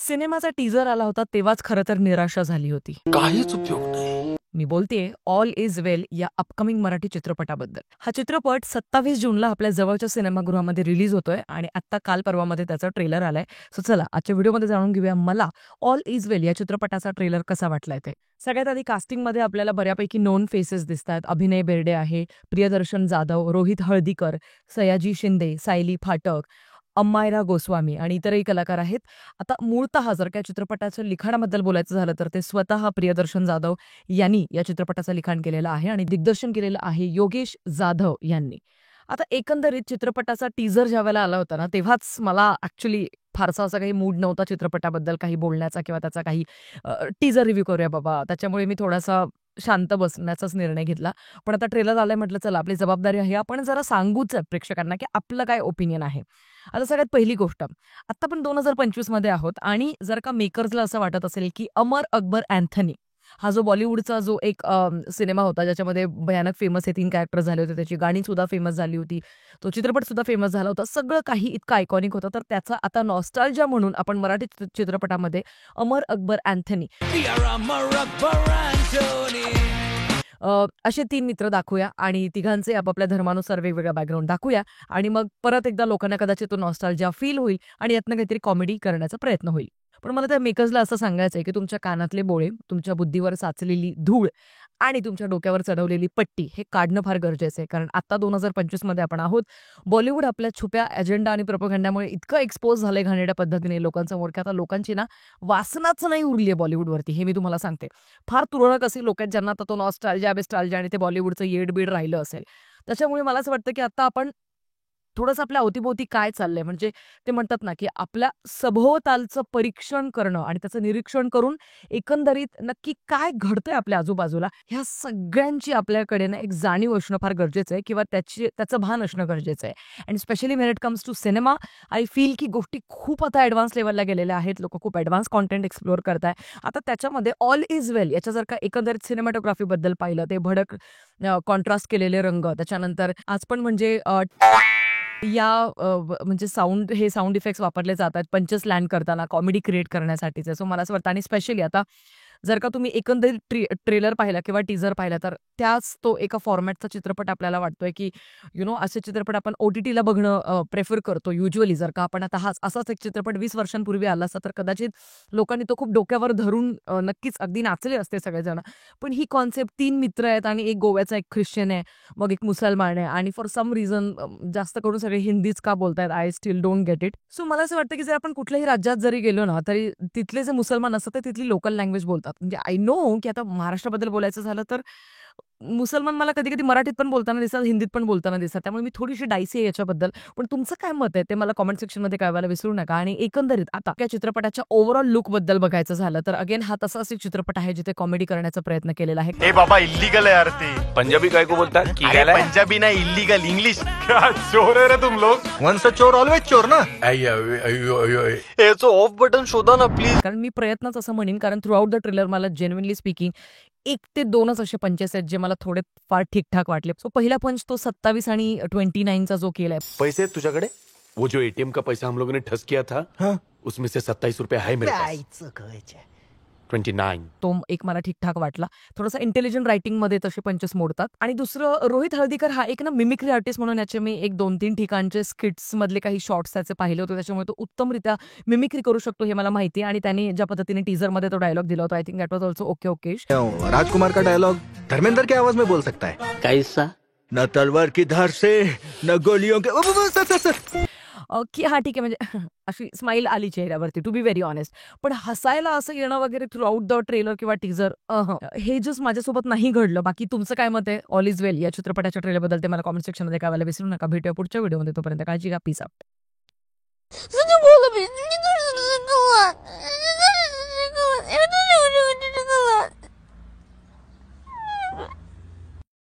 सिनेमाचा टीजर आला होता तेव्हाच खरं तर निराशा झाली होती. काहीच उपयोग नाही. मी बोलतेय ऑल इज वेल या अपकमिंग मराठी चित्रपटाबद्दल. हा चित्रपट 27 जूनला आपल्या जवळच्या सिनेमागृहामध्ये रिलीज होतोय आणि आता काल परवामध्ये त्याचा ट्रेलर आलाय. सो चला आजच्या व्हिडिओमध्ये जाणून घेऊया मला ऑल इज वेल या चित्रपटाचा ट्रेलर कसा वाटलाय ते. सगळ्यात आधी कास्टिंगमध्ये आपल्याला बऱ्यापैकी नोन फेसेस दिसतात. अभिनय बेर्डे आहे, प्रियदर्शन जाधव, रोहित हळदीकर, सयाजी शिंदे, सायली फाटक, अम्मायरा गोस्वामी आणि इतरही कलाकार आहेत. आता मूळतः जर का चित्रपटाच्या लिखाणाबद्दल बोलायचं झालं तर ते स्वतः प्रियदर्शन जाधव यांनी या चित्रपटाचं लिखाण केलेलं आहे आणि दिग्दर्शन केलेलं आहे योगेश जाधव यांनी. आता एकंदरीत चित्रपटाचा टीजर ज्यावेळेला आला होता ना, तेव्हाच मला ॲक्च्युअली फारसा असा काही मूड नव्हता चित्रपटाबद्दल काही बोलण्याचा किंवा त्याचा काही टीजर रिव्ह्यू करूया बाबा. त्याच्यामुळे मी थोडासा शांत बसण्याचाच निर्णय घेतला. पण आता ट्रेलर आलाय म्हटलं चला आपली जबाबदारी आहे आपण जरा सांगूच प्रेक्षकांना की आपलं काय ओपिनियन आहे. आता सगळ्यात पहिली गोष्ट, आता आपण 2025 मध्ये आहोत आणि जर का मेकर्सला असं वाटत असेल की अमर अकबर अँथनी हा जो बॉलिवूडचा जो एक सिनेमा होता ज्याच्यामध्ये भयानक फेमस हे 3 कॅरेक्टर झाले होते, त्याची गाणी सुद्धा फेमस झाली होती, तो चित्रपट सुद्धा फेमस झाला होता, सगळं काही इतकं आयकॉनिक होतं, तर त्याचा आता नॉस्टॅल्जिया म्हणून आपण मराठी चित्रपटामध्ये अमर अकबर अँथनी असे 3 मित्र दाखवूया आणि तिघांचे आपापल्या धर्मानुसार वेगवेगळा बॅकग्राऊंड दाखवूया आणि मग परत एकदा लोकांना कदाचित तो नॉस्टॅल्जिया फील होईल आणि यातनं काहीतरी कॉमेडी करण्याचा प्रयत्न होईल. पण मला त्या मेकर्सला असं सांगायचं आहे की तुमच्या कानातले बोळे, तुमच्या बुद्धीवर साचलेली धूळ आणि तुमच्या डोक्यावर चढवलेली पट्टी हे काढणं फार गरजेचं आहे. कारण आता 2025 मध्ये आपण आहोत. बॉलिवूड आपल्या छुप्या अजेंडा आणि प्रोपगंडामुळे इतकं एक्सपोज झालंय घाणेरड्या पद्धतीने लोकांसमोर की आता लोकांची ना वासनाच नाही उरली आहे बॉलिवूडवरती, हे मी तुम्हाला सांगते. फार तुरळक असे लोक आहेत ज्यांना आता तो नॉस्टॅल्जिया बिस्टॅल्जिया आणि ते बॉलिवूडचं येड-बीड राहिलं असेल. त्याच्यामुळे मला असं वाटतं की आता आपण थोडंसं आपल्या अवतीभोवती काय चाललंय म्हणजे ते म्हणतात ना की आपल्या सभोवतालचं परीक्षण करणं आणि त्याचं निरीक्षण करून एकंदरीत नक्की काय घडतंय आपल्या आजूबाजूला ह्या सगळ्यांची आपल्याकडे ना एक जाणीव असणं फार गरजेचं आहे किंवा त्याचं भान असणं गरजेचं आहे. And specially when it comes to cinema I feel की गोष्टी खूप आता ॲडव्हान्स लेवलला गेलेल्या आहेत. लोक खूप ॲडव्हान्स कॉन्टेंट एक्सप्लोअर करताय. आता त्याच्यामध्ये ऑल इज वेल याच्या जर का एकंदरीत सिनेमॅटोग्राफीबद्दल पाहिलं ते भडक कॉन्ट्रास्ट केलेले रंग, त्याच्यानंतर आज पण म्हणजे या म्हणजे साऊंड इफेक्ट्स वापरले जातात पंचेस लँड करताना कॉमेडी क्रिएट करण्यासाठीचे. सो मला असं वाटतं आणि स्पेशली आता जर का तुम्ही एकंदरीत ट्रेलर पाहिला किंवा टीजर पाहिला तर त्याच तो एका फॉर्मॅटचा चित्रपट आपल्याला वाटतोय की असे चित्रपट आपण OTTला बघणं प्रेफर करतो युज्युअली. जर का आपण आता असाच एक चित्रपट 20 वर्षांपूर्वी आला असता तर कदाचित लोकांनी तो खूप डोक्यावर धरून नक्कीच अगदी नाचले असते सगळेजण. पण ही कॉन्सेप्ट 3 मित्र आहेत आणि एक गोव्याचा, एक ख्रिश्चन आहे, मग एक मुसलमान आहे आणि फॉर सम रिझन जास्त करून सगळे हिंदीच का बोलतायत, I still don't get it. So मला असं वाटतं की जर आपण कुठल्याही राज्यात जरी गेलो ना तरी तिथले जे मुसलमान असतात ते तिथली लोकल लँग्वेज बोलतात. म्हणजे आय नो की आता महाराष्ट्राबद्दल बोलायचं झालं तर मुसलमान मला कधी कधी मराठीत पण बोलताना दिसतात, हिंदीत पण बोलताना दिसतात. त्यामुळे मी थोडीशी डायसी आहे याच्याबद्दल. पण तुमचं काय मत आहे ते मला कॉमेंट सेक्शनमध्ये कळवायला विसरू नका. आणि एकंदरीत आता या चित्रपटाच्या ओव्हरऑल लुक बद्दल बघायचं झालं तर अगेन हा तसाच एक चित्रपट आहे जिथे कॉमेडी करण्याचा प्रयत्न केलेला आहे. ए बाबा इल्लीगल है यार ते. पंजाबी काय को बोलता है? अरे पंजाबी ना इल्लीगल इंग्लिश. क्या चोर है रे तुम लोग. वन्स अ चोर ऑलवेज चोर ना. याचं ऑफ बटन शोधा ना प्लीज. कारण मी प्रयत्नच असं म्हणेन कारण थ्रू आउट द ट्रेलर मला जेन्युइनली स्पीकिंग 1 ते 2च असे पंचेस आहेत जे मला थोडे फार ठीकठाक वाटले. सो पहिला पंच तो 27 आणि 29चा जो केलाय. पैसे आहेत तुझ्याकडे? वो जो एटीएम का पैसा हम लोगों ने ठस किया था, हाँ? उसमें से 27 रुपए है मेरे पास. 29 तो एक मला ठीकठाक वाटला. थोडासा इंटेलिजंट रायटिंग मध्ये तसे पंचेस मोडतात. आणि दुसरं रोहित हळदीकर हा एक ना मिमिक्री आर्टिस्ट म्हणून याचे मी 1-2-3 ठिकाणचे स्किट्स मधले काही शॉर्ट्स त्याचे पाहिले होते. त्याच्यामुळे तो उत्तमरित्या मिमिक्री करू शकतो हे मला माहिती आहे. आणि त्याने ज्या पद्धतीने टीजर मध्ये तो डायलॉग दिला होता I think that was also okay okay. Rajkumar का डायलॉग धर्मेंद्र की आवाज में बोल सकता है. कैसा? न तलवार की धार से न गोलियों के की हा ठीक आहे म्हणजे अशी स्माईल आली चेहऱ्यावरती टू बी व्हेरी ऑनेस्ट. पण हसायला असं येणं वगैरे थ्रू आउट द ट्रेलर किंवा टीजर हे जस्ट माझ्यासोबत नाही घडलं. बाकी तुमचं काय मत आहे ऑल इज वेल या चित्रपटाच्या ट्रेलर बद्दल ते मला कॉमेंट सेक्शनमध्ये कळवायला विसरू नका. भेटूया पुढच्या व्हिडिओमध्ये. तोपर्यंत काळजी घ्या. Peace out.